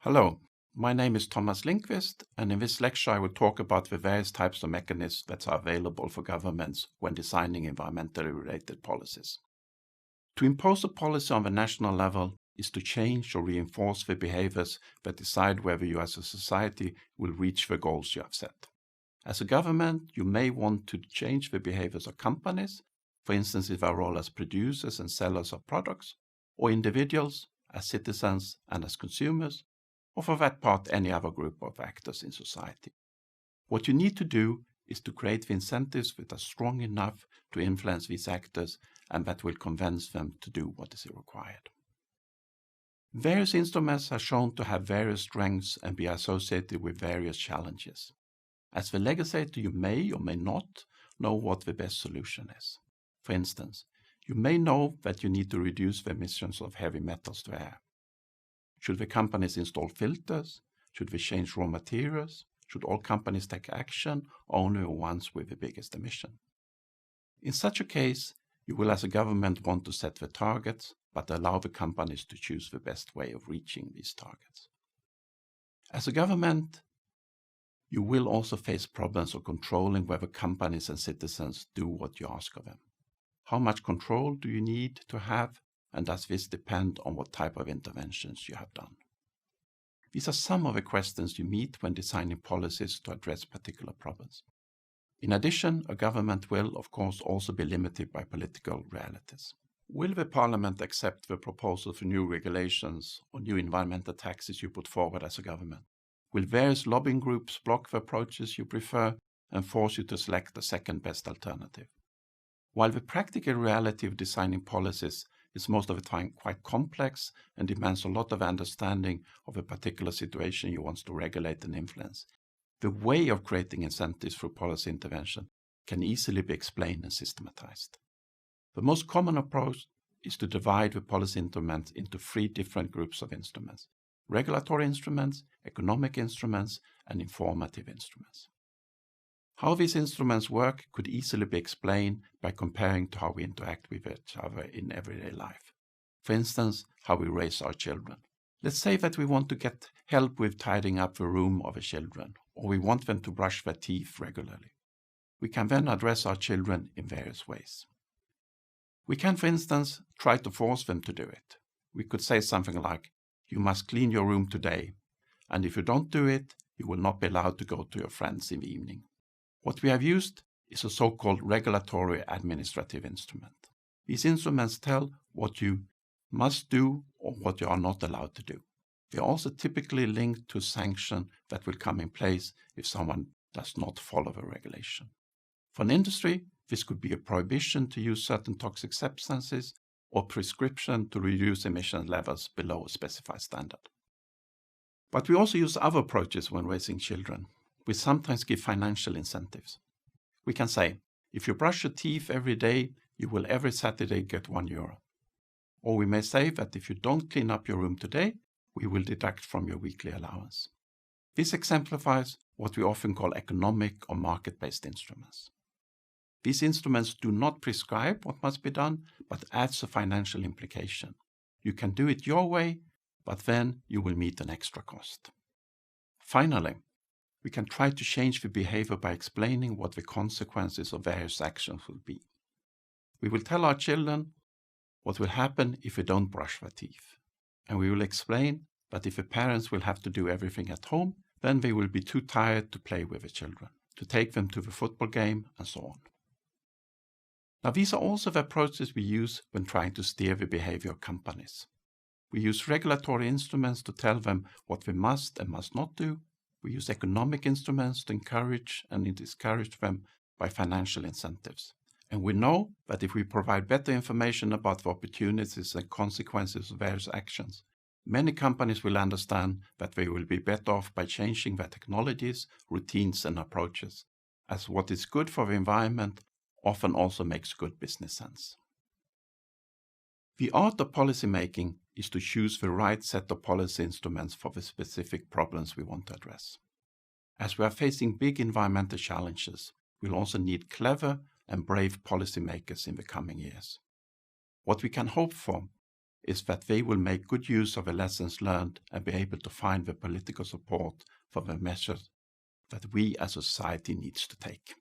Hello, my name is Thomas Lindqvist, and in this lecture I will talk about the various types of mechanisms that are available for governments when designing environmentally related policies. To impose a policy on the national level is to change or reinforce the behaviors that decide whether you as a society will reach the goals you have set. As a government, you may want to change the behaviors of companies, for instance, in their role as producers and sellers of products, or individuals as citizens and as consumers, or for that part any other group of actors in society. What you need to do is to create the incentives that are strong enough to influence these actors and that will convince them to do what is required. Various instruments are shown to have various strengths and be associated with various challenges. As the legislator, you may or may not know what the best solution is. For instance, you may know that you need to reduce the emissions of heavy metals to air. Should the companies install filters? Should they change raw materials? Should all companies take action, or only the ones with the biggest emission? In such a case, you will as a government want to set the targets, but allow the companies to choose the best way of reaching these targets. As a government, you will also face problems of controlling whether companies and citizens do what you ask of them. How much control do you need to have, and does this depend on what type of interventions you have done? These are some of the questions you meet when designing policies to address particular problems. In addition, a government will, of course, also be limited by political realities. Will the Parliament accept the proposal for new regulations or new environmental taxes you put forward as a government? Will various lobbying groups block the approaches you prefer and force you to select the second best alternative? While the practical reality of designing policies is most of the time quite complex and demands a lot of understanding of a particular situation you want to regulate and influence, the way of creating incentives through policy intervention can easily be explained and systematized. The most common approach is to divide the policy instruments into three different groups of instruments: regulatory instruments, economic instruments, and informative instruments. How these instruments work could easily be explained by comparing to how we interact with each other in everyday life. For instance, how we raise our children. Let's say that we want to get help with tidying up the room of the children, or we want them to brush their teeth regularly. We can then address our children in various ways. We can, for instance, try to force them to do it. We could say something like, "You must clean your room today, and if you don't do it, you will not be allowed to go to your friends in the evening." What we have used is a so-called regulatory administrative instrument. These instruments tell what you must do or what you are not allowed to do. They are also typically linked to a sanction that will come in place if someone does not follow the regulation. For an industry, this could be a prohibition to use certain toxic substances or prescription to reduce emission levels below a specified standard. But we also use other approaches when raising children. We sometimes give financial incentives. We can say, if you brush your teeth every day, you will every Saturday get €1. Or we may say that if you don't clean up your room today, we will deduct from your weekly allowance. This exemplifies what we often call economic or market-based instruments. These instruments do not prescribe what must be done, but adds a financial implication. You can do it your way, but then you will meet an extra cost. Finally, we can try to change the behavior by explaining what the consequences of various actions will be. We will tell our children what will happen if we don't brush their teeth. And we will explain that if the parents will have to do everything at home, then they will be too tired to play with the children, to take them to the football game, and so on. Now, these are also the approaches we use when trying to steer the behavior of companies. We use regulatory instruments to tell them what they must and must not do. We use economic instruments to encourage and discourage them by financial incentives. And we know that if we provide better information about the opportunities and consequences of various actions, many companies will understand that they will be better off by changing their technologies, routines, and approaches, as what is good for the environment often also makes good business sense. The art of policy making is to choose the right set of policy instruments for the specific problems we want to address. As we are facing big environmental challenges, we'll also need clever and brave policymakers in the coming years. What we can hope for is that they will make good use of the lessons learned and be able to find the political support for the measures that we as a society needs to take.